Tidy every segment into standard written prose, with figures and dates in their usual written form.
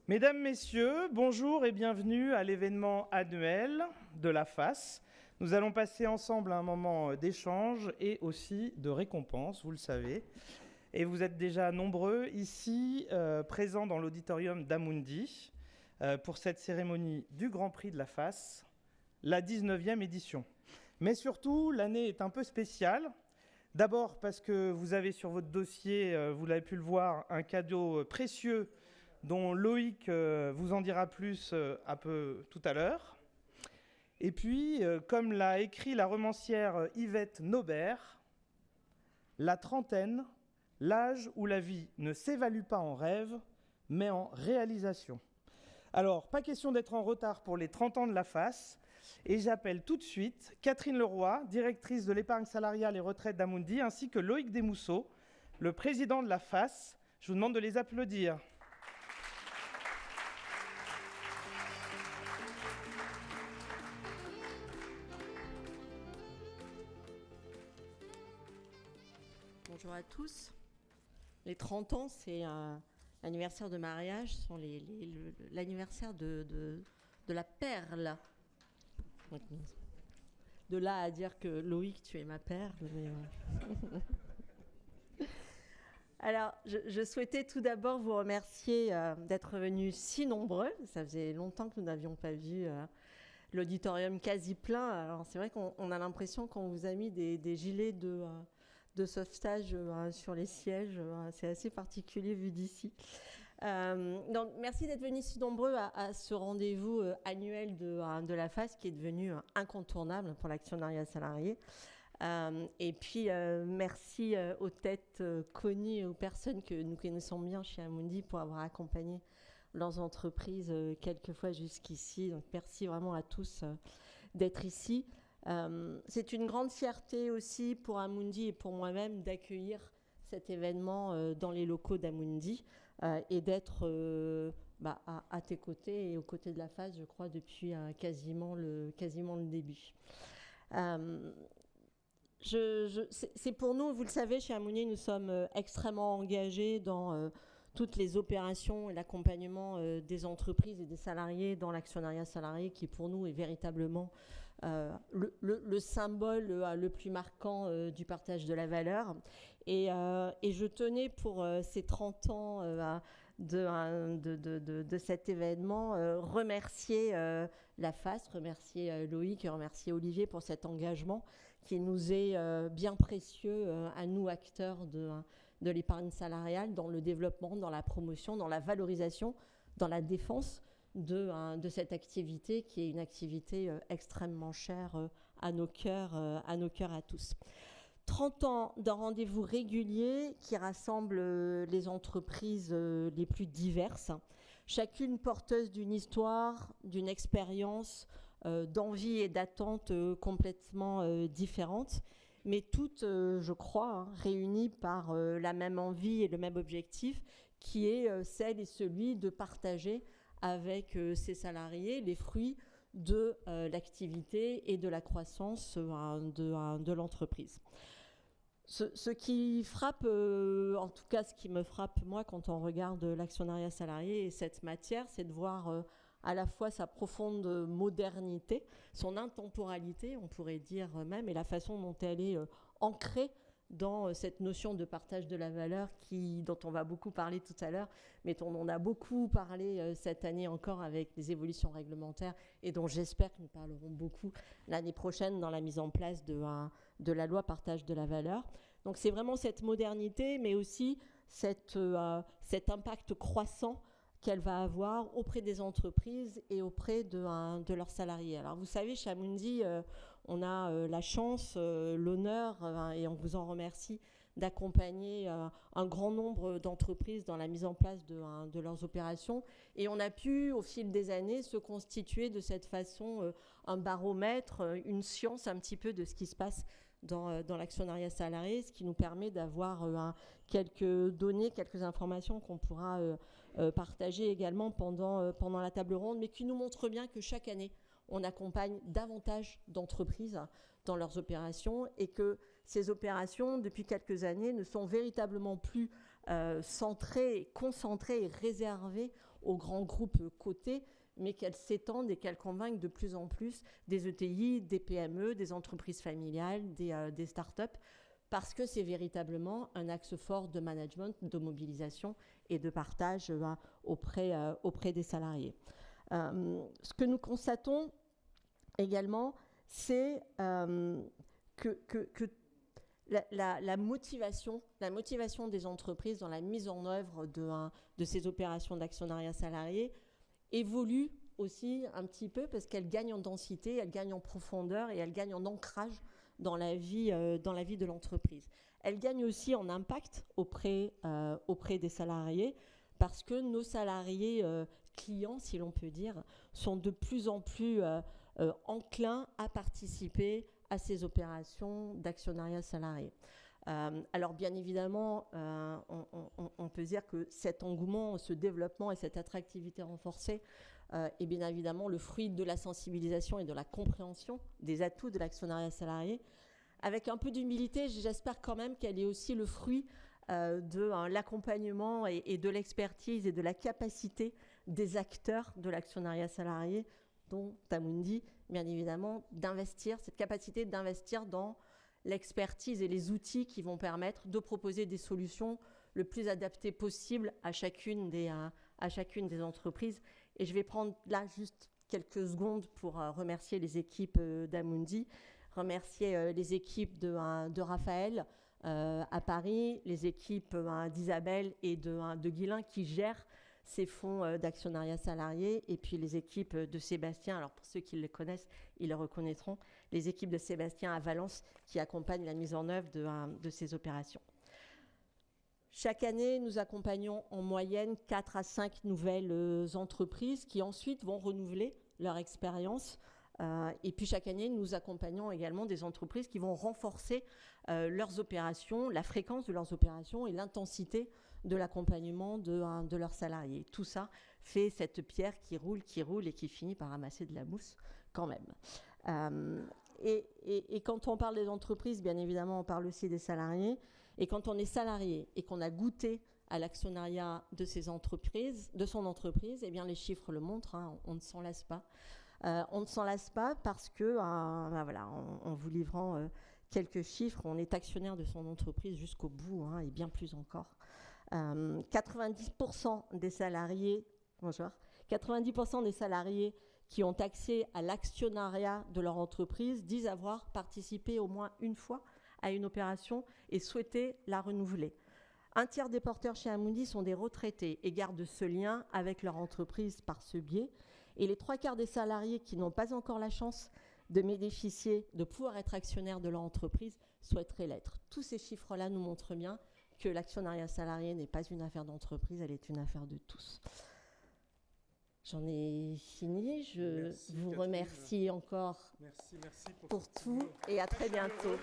Mesdames, Messieurs, bonjour et bienvenue à l'événement annuel de la FAS. Nous allons passer ensemble un moment d'échange et aussi de récompense, vous le savez. Et vous êtes déjà nombreux ici, présents dans l'auditorium d'Amundi, pour cette cérémonie du Grand Prix de la FAS, la 19e édition. Mais surtout, l'année est un peu spéciale. D'abord parce que vous avez sur votre dossier, vous l'avez pu le voir, un cadeau précieux dont Loïc vous en dira plus un peu tout à l'heure. Et puis, comme l'a écrit la romancière Yvette Naubert, la trentaine, l'âge où la vie ne s'évalue pas en rêve, mais en réalisation. Alors, pas question d'être en retard pour les 30 ans de la FAS, et j'appelle tout de suite Catherine Leroy, directrice de l'épargne salariale et retraite d'Amundi, ainsi que Loïc Desmousseaux, le président de la FAS. Je vous demande de les applaudir. Bonjour à tous. Les 30 ans, c'est l'anniversaire de mariage, sont l'anniversaire de la perle. De là à dire que Loïc, tu es ma perle. Mais Alors, je souhaitais tout d'abord vous remercier d'être venus si nombreux. Ça faisait longtemps que nous n'avions pas vu l'auditorium quasi plein. Alors, c'est vrai qu'on a l'impression qu'on vous a mis des gilets de sauvetage sur les sièges. C'est assez particulier vu d'ici. Donc, merci d'être venus si nombreux à ce rendez-vous annuel de la FAS qui est devenu incontournable pour l'actionnariat salarié. Et puis, merci aux têtes connues et aux personnes que nous connaissons bien chez Amundi pour avoir accompagné leurs entreprises quelquefois jusqu'ici. Donc, merci vraiment à tous d'être ici. C'est une grande fierté aussi pour Amundi et pour moi-même d'accueillir cet événement dans les locaux d'Amundi et d'être à tes côtés et aux côtés de la FAS, je crois, depuis quasiment le début. C'est pour nous, vous le savez, chez Amundi, nous sommes extrêmement engagés dans toutes les opérations et l'accompagnement des entreprises et des salariés dans l'actionnariat salarié qui, pour nous, est véritablement le symbole le plus marquant du partage de la valeur. Et je tenais pour ces 30 ans de cet événement remercier la FAS, remercier Loïc et remercier Olivier pour cet engagement qui nous est bien précieux à nous, acteurs de l'épargne salariale, dans le développement, dans la promotion, dans la valorisation, dans la défense de cette activité qui est une activité extrêmement chère à nos cœurs à tous. 30 ans d'un rendez-vous régulier qui rassemble les entreprises les plus diverses, chacune porteuse d'une histoire, d'une expérience, d'envie et d'attentes complètement différentes, mais toutes, je crois, réunies par la même envie et le même objectif, qui est celle et celui de partager avec ses salariés les fruits de l'activité et de la croissance de l'entreprise. Ce qui frappe, en tout cas ce qui me frappe moi quand on regarde l'actionnariat salarié et cette matière, c'est de voir à la fois sa profonde modernité, son intemporalité, on pourrait dire même, et la façon dont elle est ancrée dans cette notion de partage de la valeur dont on va beaucoup parler tout à l'heure, mais dont on a beaucoup parlé cette année encore avec les évolutions réglementaires et dont j'espère que nous parlerons beaucoup l'année prochaine dans la mise en place de la loi partage de la valeur. Donc c'est vraiment cette modernité, mais aussi cet impact croissant qu'elle va avoir auprès des entreprises et auprès de leurs salariés. Alors vous savez, chez Amundi, on a la chance, l'honneur, et on vous en remercie, d'accompagner un grand nombre d'entreprises dans la mise en place de leurs opérations. Et on a pu, au fil des années, se constituer de cette façon un baromètre, une science un petit peu de ce qui se passe dans l'actionnariat salarié, ce qui nous permet d'avoir quelques données, quelques informations qu'on pourra partager également pendant la table ronde, mais qui nous montrent bien que chaque année, on accompagne davantage d'entreprises dans leurs opérations et que ces opérations, depuis quelques années, ne sont véritablement plus centrées, concentrées et réservées aux grands groupes cotés, mais qu'elles s'étendent et qu'elles convainquent de plus en plus des ETI, des PME, des entreprises familiales, des startups, parce que c'est véritablement un axe fort de management, de mobilisation et de partage auprès des salariés. Ce que nous constatons également, c'est que la motivation des entreprises dans la mise en œuvre de ces opérations d'actionnariat salarié évolue aussi un petit peu parce qu'elle gagne en densité, elle gagne en profondeur et elle gagne en ancrage dans la vie de l'entreprise. Elle gagne aussi en impact auprès des salariés parce que nos salariés clients, si l'on peut dire, sont de plus en plus enclins à participer à ces opérations d'actionnariat salarié. Alors bien évidemment, on peut dire que cet engouement, ce développement et cette attractivité renforcée est bien évidemment le fruit de la sensibilisation et de la compréhension des atouts de l'actionnariat salarié. Avec un peu d'humilité, j'espère quand même qu'elle est aussi le fruit de l'accompagnement et de l'expertise et de la capacité des acteurs de l'actionnariat salarié, dont Amundi, bien évidemment, d'investir, cette capacité d'investir dans l'expertise et les outils qui vont permettre de proposer des solutions le plus adaptées possible à chacune des entreprises. Et je vais prendre là juste quelques secondes pour remercier les équipes d'Amundi, remercier les équipes de Raphaël à Paris, les équipes d'Isabelle et de Guilain qui gèrent ces fonds d'actionnariat salarié, et puis les équipes de Sébastien, alors pour ceux qui le connaissent, ils le reconnaîtront, les équipes de Sébastien à Valence qui accompagnent la mise en œuvre de ces opérations. Chaque année, nous accompagnons en moyenne 4 à 5 nouvelles entreprises qui ensuite vont renouveler leur expérience. Et puis chaque année, nous accompagnons également des entreprises qui vont renforcer leurs opérations, la fréquence de leurs opérations et l'intensité de l'accompagnement de leurs salariés. Tout ça fait cette pierre qui roule et qui finit par ramasser de la mousse quand même. Et quand on parle des entreprises, bien évidemment, on parle aussi des salariés. Et quand on est salarié et qu'on a goûté à l'actionnariat de son entreprise, eh bien les chiffres le montrent, hein, on ne s'en lasse pas. On ne s'en lasse pas parce que, voilà, en vous livrant quelques chiffres, on est actionnaire de son entreprise jusqu'au bout, hein, et bien plus encore. 90% des salariés, bonjour, 90% des salariés qui ont accès à l'actionnariat de leur entreprise disent avoir participé au moins une fois à une opération et souhaiter la renouveler. Un tiers des porteurs chez Amundi sont des retraités et gardent ce lien avec leur entreprise par ce biais. Et les 3/4 des salariés qui n'ont pas encore la chance de bénéficier, de pouvoir être actionnaires de leur entreprise, souhaiteraient l'être. Tous ces chiffres-là nous montrent bien que l'actionnariat salarié n'est pas une affaire d'entreprise, elle est une affaire de tous. J'en ai fini. Je vous remercie encore pour tout et à très bientôt.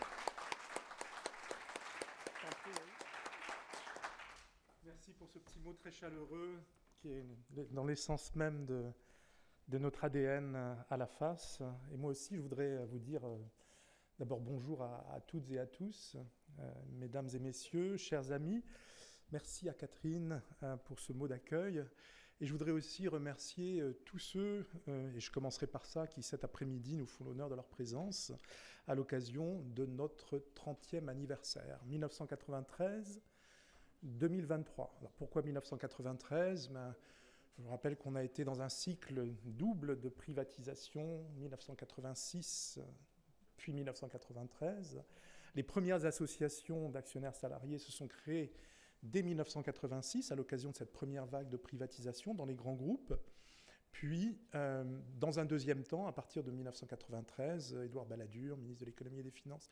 Merci pour ce petit mot très chaleureux qui est dans l'essence même de notre ADN à la FAS. Et moi aussi, je voudrais vous dire d'abord bonjour à toutes et à tous, mesdames et messieurs, chers amis. Merci à Catherine pour ce mot d'accueil. Et je voudrais aussi remercier tous ceux, et je commencerai par ça, qui cet après-midi nous font l'honneur de leur présence à l'occasion de notre 30e anniversaire, 1993-2023. Alors pourquoi 1993 ? Je vous rappelle qu'on a été dans un cycle double de privatisation, 1986 puis 1993. Les premières associations d'actionnaires salariés se sont créées dès 1986 à l'occasion de cette première vague de privatisation dans les grands groupes. Puis, dans un deuxième temps, à partir de 1993, Édouard Balladur, ministre de l'économie et des finances,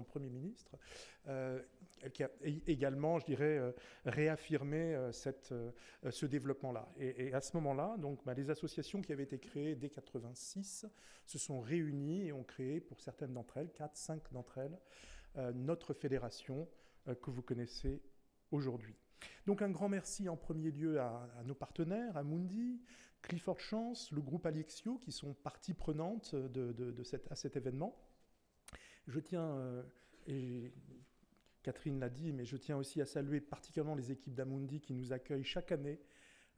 Premier ministre, qui a également, je dirais, réaffirmé ce développement-là. Et à ce moment-là, donc, les associations qui avaient été créées dès 1986 se sont réunies et ont créé, pour certaines d'entre elles, 4-5 d'entre elles, notre fédération que vous connaissez aujourd'hui. Donc un grand merci en premier lieu à nos partenaires, à Amundi, Clifford Chance, le groupe Alexio, qui sont partie prenante à cet événement. Je tiens, et Catherine l'a dit, mais je tiens aussi à saluer particulièrement les équipes d'Amundi qui nous accueillent chaque année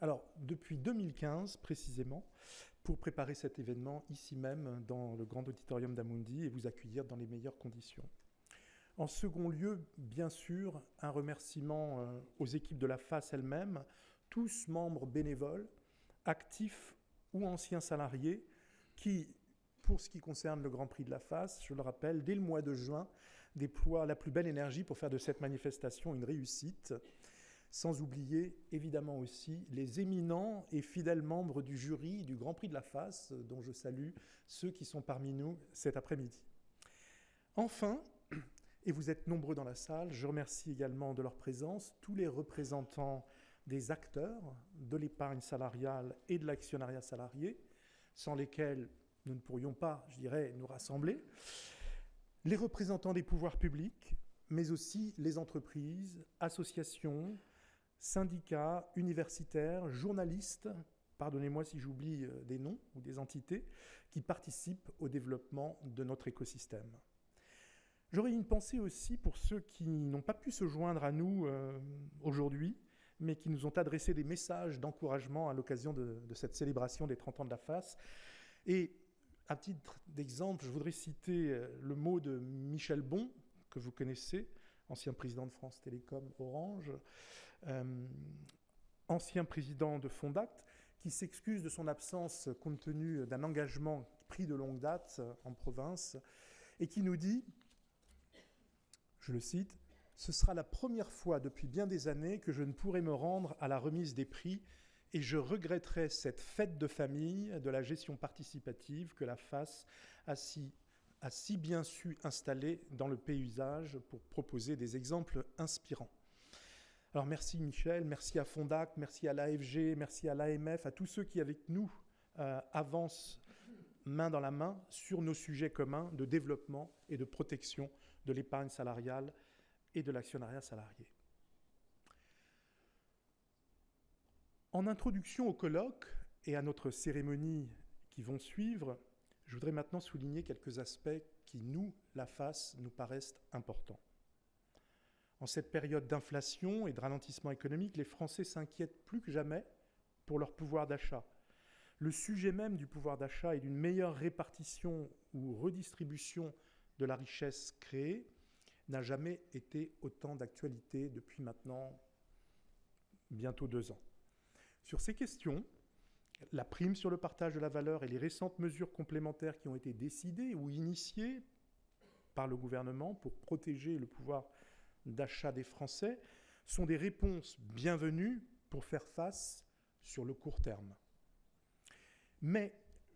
Alors, depuis 2015, précisément, pour préparer cet événement ici même, dans le grand auditorium d'Amundi, et vous accueillir dans les meilleures conditions. En second lieu, bien sûr, un remerciement aux équipes de la FAS elles-mêmes, tous membres bénévoles, actifs ou anciens salariés, qui, pour ce qui concerne le Grand Prix de la FAS, je le rappelle, dès le mois de juin, déploient la plus belle énergie pour faire de cette manifestation une réussite, sans oublier évidemment aussi les éminents et fidèles membres du jury du Grand Prix de la FAS, dont je salue ceux qui sont parmi nous cet après-midi. Enfin, et vous êtes nombreux dans la salle, je remercie également de leur présence tous les représentants des acteurs de l'épargne salariale et de l'actionnariat salarié, sans lesquels nous ne pourrions pas, je dirais, nous rassembler, les représentants des pouvoirs publics, mais aussi les entreprises, associations, syndicats, universitaires, journalistes, pardonnez-moi si j'oublie des noms ou des entités, qui participent au développement de notre écosystème. J'aurais une pensée aussi pour ceux qui n'ont pas pu se joindre à nous aujourd'hui, mais qui nous ont adressé des messages d'encouragement à l'occasion de cette célébration des 30 ans de la FAS. Et à titre d'exemple, je voudrais citer le mot de Michel Bon, que vous connaissez, ancien président de France Télécom Orange, ancien président de Fondact, qui s'excuse de son absence compte tenu d'un engagement pris de longue date en province, et qui nous dit, je le cite, « Ce sera la première fois depuis bien des années que je ne pourrai me rendre à la remise des prix et je regretterai cette fête de famille de la gestion participative que la FAS a si bien su installer dans le paysage pour proposer des exemples inspirants. » Alors merci Michel, merci à Fondact, merci à l'AFG, merci à l'AMF, à tous ceux qui avec nous avancent main dans la main sur nos sujets communs de développement et de protection de l'épargne salariale et de l'actionnariat salarié. En introduction au colloque et à notre cérémonie qui vont suivre, je voudrais maintenant souligner quelques aspects qui, nous, la FAS, nous paraissent importants. En cette période d'inflation et de ralentissement économique, les Français s'inquiètent plus que jamais pour leur pouvoir d'achat. Le sujet même du pouvoir d'achat et d'une meilleure répartition ou redistribution de la richesse créée n'a jamais été autant d'actualité depuis maintenant bientôt 2 ans. Sur ces questions, la prime sur le partage de la valeur et les récentes mesures complémentaires qui ont été décidées ou initiées par le gouvernement pour protéger le pouvoir d'achat des Français sont des réponses bienvenues pour faire face sur le court terme. Mais,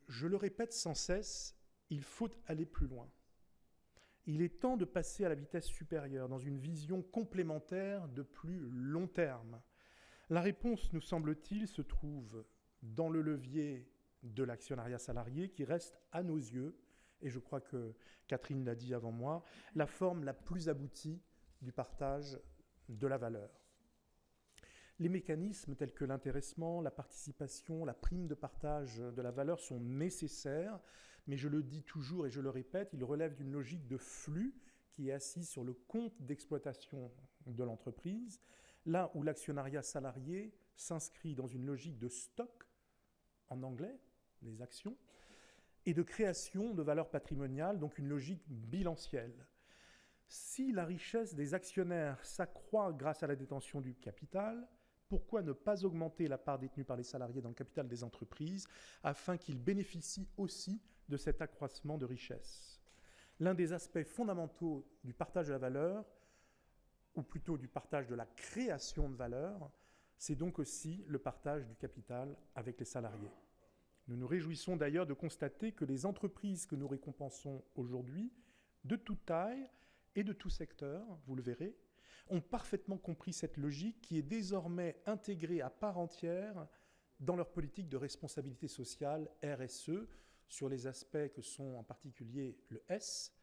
je le répète sans cesse, il faut aller plus loin. Il est temps de passer à la vitesse supérieure, dans une vision complémentaire de plus long terme. La réponse, nous semble-t-il, se trouve dans le levier de l'actionnariat salarié, qui reste, à nos yeux, et je crois que Catherine l'a dit avant moi, la forme la plus aboutie du partage de la valeur. Les mécanismes tels que l'intéressement, la participation, la prime de partage de la valeur sont nécessaires, mais je le dis toujours et je le répète, ils relèvent d'une logique de flux qui est assise sur le compte d'exploitation de l'entreprise, là où l'actionnariat salarié s'inscrit dans une logique de stock, en anglais, les actions, et de création de valeur patrimoniale, donc une logique bilancielle. Si la richesse des actionnaires s'accroît grâce à la détention du capital, pourquoi ne pas augmenter la part détenue par les salariés dans le capital des entreprises afin qu'ils bénéficient aussi de cet accroissement de richesse? L'un des aspects fondamentaux du partage de la valeur, ou plutôt du partage de la création de valeur, c'est donc aussi le partage du capital avec les salariés. Nous nous réjouissons d'ailleurs de constater que les entreprises que nous récompensons aujourd'hui, de toute taille et de tout secteur, vous le verrez, ont parfaitement compris cette logique qui est désormais intégrée à part entière dans leur politique de responsabilité sociale RSE sur les aspects que sont en particulier le S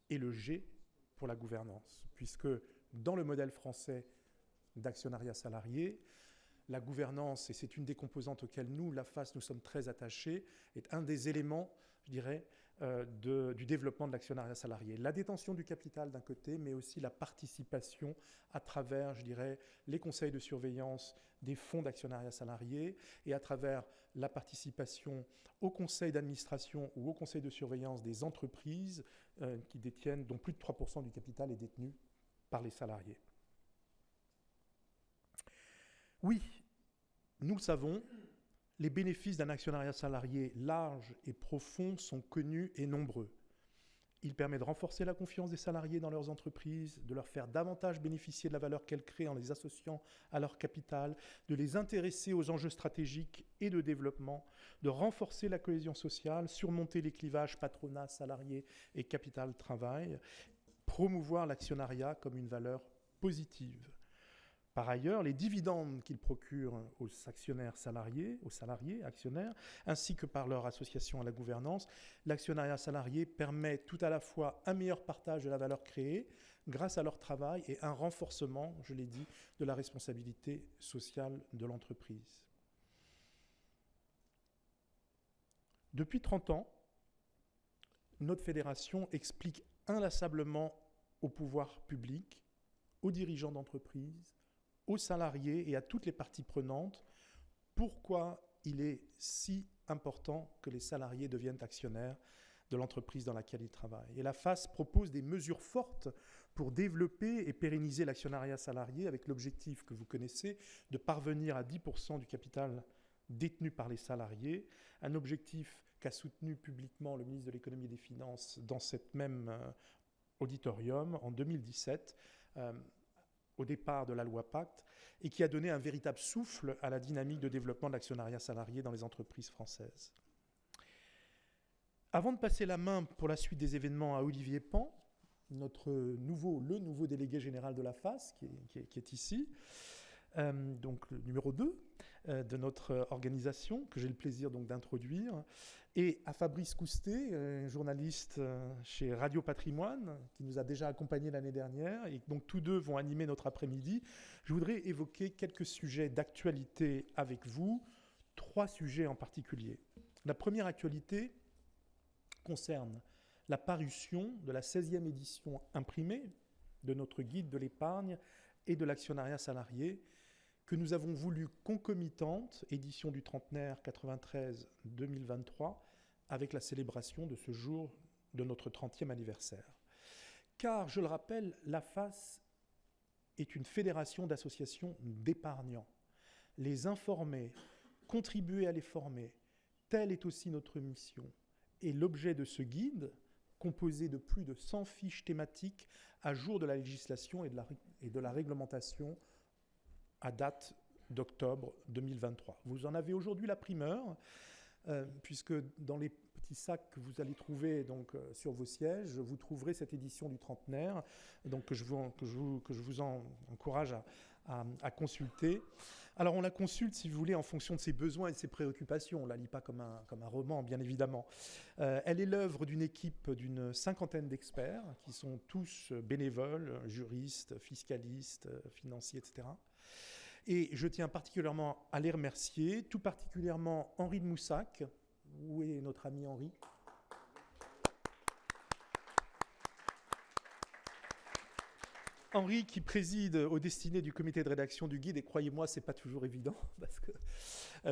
et le G pour la gouvernance, puisque dans le modèle français d'actionnariat salarié, la gouvernance, et c'est une des composantes auxquelles nous, la FAS, nous sommes très attachés, est un des éléments, je dirais, du développement de l'actionnariat salarié. La détention du capital d'un côté, mais aussi la participation à travers, je dirais, les conseils de surveillance des fonds d'actionnariat salarié et à travers la participation au conseil d'administration ou au conseil de surveillance des entreprises qui détiennent, dont plus de 3% du capital est détenu par les salariés. Oui, nous le savons, les bénéfices d'un actionnariat salarié large et profond sont connus et nombreux. Il permet de renforcer la confiance des salariés dans leurs entreprises, de leur faire davantage bénéficier de la valeur qu'elles créent en les associant à leur capital, de les intéresser aux enjeux stratégiques et de développement, de renforcer la cohésion sociale, surmonter les clivages patronat, salarié et capital-travail, promouvoir l'actionnariat comme une valeur positive. Par ailleurs, les dividendes qu'ils procurent aux actionnaires salariés, aux salariés actionnaires, ainsi que par leur association à la gouvernance, l'actionnariat salarié permet tout à la fois un meilleur partage de la valeur créée grâce à leur travail et un renforcement, je l'ai dit, de la responsabilité sociale de l'entreprise. Depuis 30 ans, notre fédération explique inlassablement au pouvoir public, aux dirigeants d'entreprise, aux salariés et à toutes les parties prenantes pourquoi il est si important que les salariés deviennent actionnaires de l'entreprise dans laquelle ils travaillent. Et la FAS propose des mesures fortes pour développer et pérenniser l'actionnariat salarié avec l'objectif que vous connaissez de parvenir à 10% du capital détenu par les salariés, un objectif qu'a soutenu publiquement le ministre de l'Économie et des Finances dans cette même auditorium en 2017, au départ de la loi Pacte, et qui a donné un véritable souffle à la dynamique de développement de l'actionnariat salarié dans les entreprises françaises. Avant de passer la main pour la suite des événements à Olivier Pan, le nouveau délégué général de la FAS, qui est ici, donc le numéro 2 de notre organisation, que j'ai le plaisir donc d'introduire, et à Fabrice Coustet, journaliste chez Radio Patrimoine, qui nous a déjà accompagnés l'année dernière, et donc tous deux vont animer notre après-midi. Je voudrais évoquer quelques sujets d'actualité avec vous, 3 sujets en particulier. La première actualité concerne la parution de la 16e édition imprimée de notre guide de l'épargne et de l'actionnariat salarié, que nous avons voulu concomitante, édition du trentenaire 93-2023, avec la célébration de ce jour de notre 30e anniversaire. Car, je le rappelle, la FAS est une fédération d'associations d'épargnants. Les informer, contribuer à les former, telle est aussi notre mission. Et l'objet de ce guide, composé de plus de 100 fiches thématiques à jour de la législation et de la réglementation à date d'octobre 2023. Vous en avez aujourd'hui la primeur, puisque dans les petits sacs que vous allez trouver donc, sur vos sièges, vous trouverez cette édition du trentenaire, donc, que je vous encourage à consulter. Alors on la consulte, si vous voulez, en fonction de ses besoins et de ses préoccupations. On ne la lit pas comme un roman, bien évidemment. Elle est l'œuvre d'une équipe d'une 50aine d'experts, qui sont tous bénévoles, juristes, fiscalistes, financiers, etc. Et je tiens particulièrement à les remercier, tout particulièrement Henri de Moussac. Où est notre ami Henri ? Henri qui préside aux destinées du comité de rédaction du guide, et croyez-moi, c'est pas toujours évident, parce que,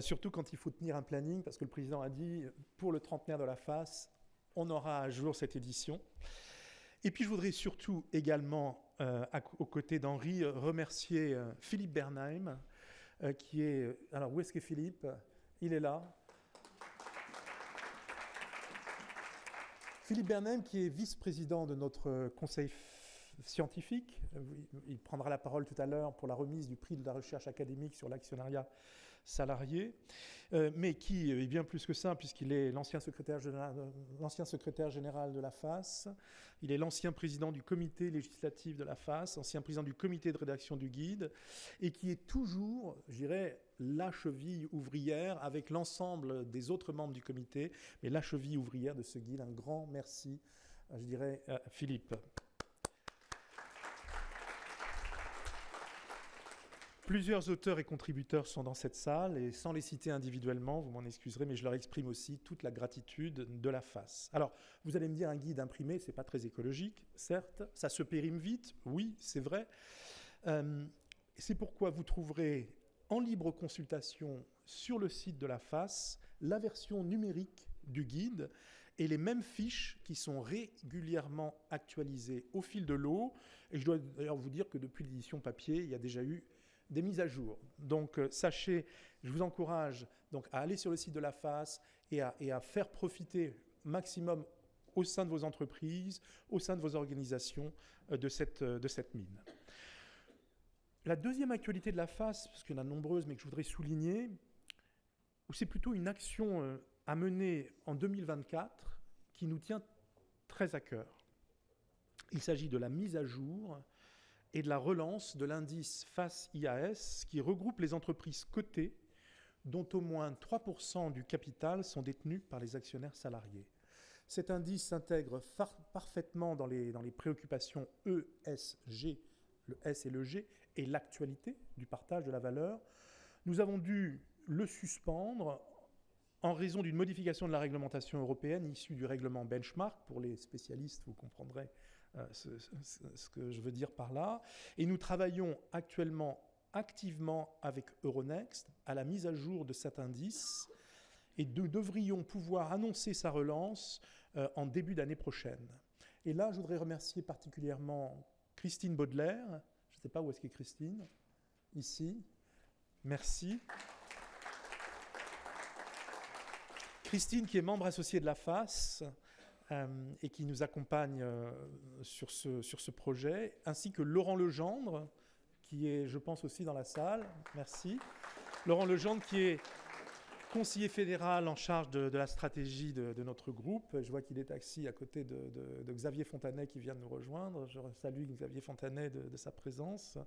surtout quand il faut tenir un planning, parce que le président a dit, pour le trentenaire de la FAS, on aura à jour cette édition. Et puis je voudrais surtout également, aux côtés d'Henri, remercier Philippe Bernheim, qui est... Alors où est-ce qu'est Philippe ? Il est là. Philippe Bernheim, qui est vice-président de notre conseil scientifique. Il prendra la parole tout à l'heure pour la remise du prix de la recherche académique sur l'actionnariat salarié, mais qui est bien plus que ça, puisqu'il est l'ancien secrétaire général de la FAS, il est l'ancien président du comité législatif de la FAS, ancien président du comité de rédaction du guide, et qui est toujours, je dirais, la cheville ouvrière avec l'ensemble des autres membres du comité, mais la cheville ouvrière de ce guide. Un grand merci, je dirais, Philippe. Plusieurs auteurs et contributeurs sont dans cette salle et sans les citer individuellement, vous m'en excuserez, mais je leur exprime aussi toute la gratitude de la FAS. Alors, vous allez me dire, un guide imprimé, c'est pas très écologique, certes, ça se périme vite, oui, c'est vrai. C'est pourquoi vous trouverez en libre consultation sur le site de la FAS la version numérique du guide et les mêmes fiches qui sont régulièrement actualisées au fil de l'eau. Et je dois d'ailleurs vous dire que depuis l'édition papier, il y a déjà eu des mises à jour. Donc sachez, je vous encourage donc à aller sur le site de la FAS et à faire profiter maximum au sein de vos entreprises, au sein de vos organisations de cette mine. La deuxième actualité de la FAS, parce qu'il y en a nombreuses, mais que je voudrais souligner, c'est plutôt une action à mener en 2024 qui nous tient très à cœur. Il s'agit de la mise à jour et de la relance de l'indice FAS IAS qui regroupe les entreprises cotées dont au moins 3% du capital sont détenus par les actionnaires salariés. Cet indice s'intègre parfaitement dans les préoccupations ESG, le S et le G, et l'actualité du partage de la valeur. Nous avons dû le suspendre en raison d'une modification de la réglementation européenne issue du règlement benchmark. Pour les spécialistes, vous comprendrez ce que je veux dire par là. Et nous travaillons actuellement activement avec Euronext à la mise à jour de cet indice et nous devrions pouvoir annoncer sa relance en début d'année prochaine. Et là, je voudrais remercier particulièrement Christine Baudelaire. Je ne sais pas où est-ce qu'est Christine. Ici. Merci. Christine, qui est membre associée de la FAS et qui nous accompagne sur ce projet, ainsi que Laurent Legendre, qui est, je pense, aussi dans la salle. Merci. Laurent Legendre, qui est conseiller fédéral en charge de la stratégie de notre groupe. Je vois qu'il est assis à côté de Xavier Fontanet qui vient de nous rejoindre. Je salue Xavier Fontanet de sa présence.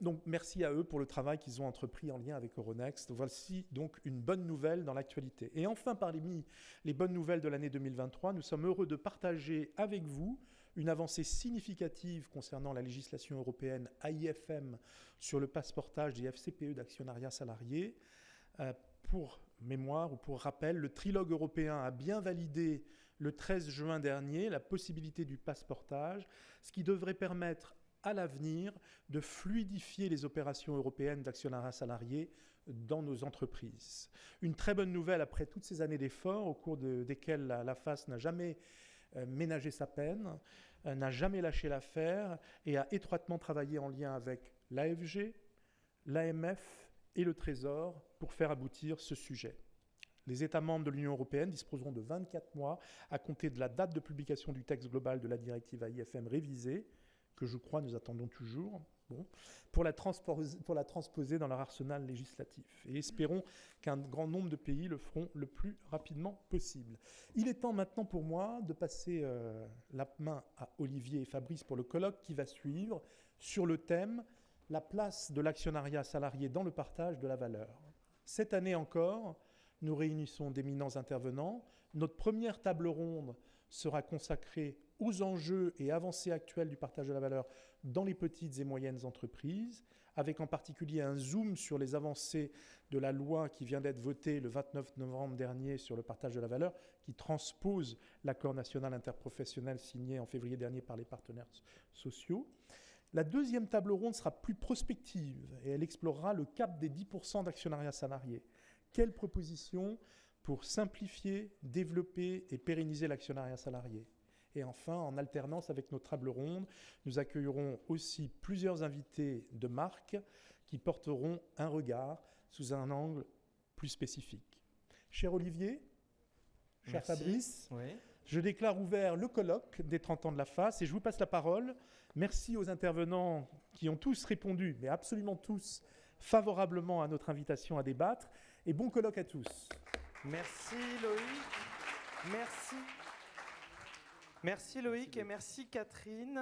Donc merci à eux pour le travail qu'ils ont entrepris en lien avec Euronext. Voici donc une bonne nouvelle dans l'actualité. Et enfin, parmi les bonnes nouvelles de l'année 2023, nous sommes heureux de partager avec vous une avancée significative concernant la législation européenne AIFM sur le passeportage des FCPE d'actionnariat salarié. Pour mémoire ou pour rappel, le trilogue européen a bien validé le 13 juin dernier la possibilité du passeportage, ce qui devrait permettre à l'avenir de fluidifier les opérations européennes d'actionnariat salarié dans nos entreprises. Une très bonne nouvelle après toutes ces années d'efforts au cours desquelles la FAS n'a jamais ménagé sa peine, n'a jamais lâché l'affaire et a étroitement travaillé en lien avec l'AFG, l'AMF et le Trésor pour faire aboutir ce sujet. Les États membres de l'Union européenne disposeront de 24 mois à compter de la date de publication du texte global de la directive AIFM révisée, que je crois nous attendons toujours, pour la transposer dans leur arsenal législatif. Et espérons qu'un grand nombre de pays le feront le plus rapidement possible. Il est temps maintenant pour moi de passer la main à Olivier et Fabrice pour le colloque qui va suivre sur le thème « La place de l'actionnariat salarié dans le partage de la valeur ». Cette année encore, nous réunissons d'éminents intervenants. Notre première table ronde sera consacrée aux enjeux et avancées actuelles du partage de la valeur dans les petites et moyennes entreprises, avec en particulier un zoom sur les avancées de la loi qui vient d'être votée le 29 novembre dernier sur le partage de la valeur, qui transpose l'accord national interprofessionnel signé en février dernier par les partenaires sociaux. La deuxième table ronde sera plus prospective et elle explorera le cap des 10% d'actionnariat salarié. Quelles propositions pour simplifier, développer et pérenniser l'actionnariat salarié ? Et enfin, en alternance avec nos tables rondes, nous accueillerons aussi plusieurs invités de marque qui porteront un regard sous un angle plus spécifique. Cher Olivier, cher Fabrice, oui. Je déclare ouvert le colloque des 30 ans de la FAS et je vous passe la parole. Merci aux intervenants qui ont tous répondu, mais absolument tous, favorablement à notre invitation à débattre. Et bon colloque à tous. Merci Loïc. Merci Loïc et merci Catherine.